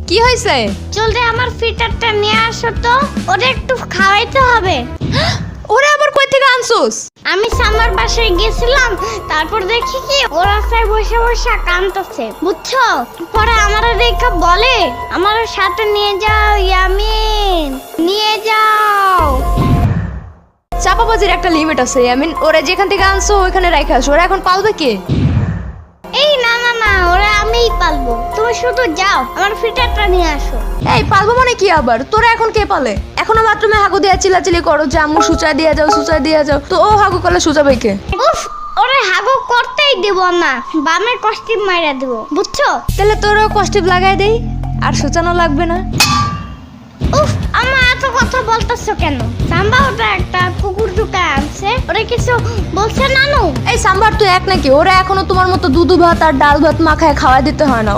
কি হয়েছে? জলদি আমার ফিটারটা নিয়ে আসো তো, ওরে একটু খাওয়াইতে হবে। ওরে আবার কই থেকে আনছোস? আমি সামার বাসায় গেছিলাম, তারপর দেখি কি ওরা রাস্তায় বসে বসে কাঁদতেছে, বুঝছো? পরে আমারে দেখা বলে আমার সাথে নিয়ে যাও ইয়ামিন, নিয়ে যাও। চাপাবাজির একটা লিমিট আছে ইয়ামিন। ওরা যেখান থেকে আনছো ওইখানে রেখে আসো। ওরা এখন পালবে কে? এই না না না, ওরা আমিই পালবো, তুমি শুধু যাও আমার ফিটারটা নিয়ে আসো। এই পালবো মানে কি আবার? তোরা এখন কে পালে? এখনো বাথরুমে হাগু দিয়া চিল্লাচিল্লি করো যে আম্মু সুচা দিয়া যাও, সুচা দিয়া যাও। তো ও হাগু করলে সুচাবে কে? উফ, ওরে হাগু করতেই দিব না, বামে কষ্টিপ মাইরা দিব, বুঝছো? তাহলে তোরও কষ্টিপ লাগাই দেই, আর সুচানো লাগবে না। উফ, আমার এত কথা বলতেছো কেন? সাম্বা ওটা একটা কুকুর ঢুকে আনছে, ওরা কিছু বলছে নানু? এই সাম্বার তুই এক নাকি? ওরা এখনো তোমার মতো দুধু ভাত আর ডাল ভাত মাখায় খাওয়া দিতে হয় না।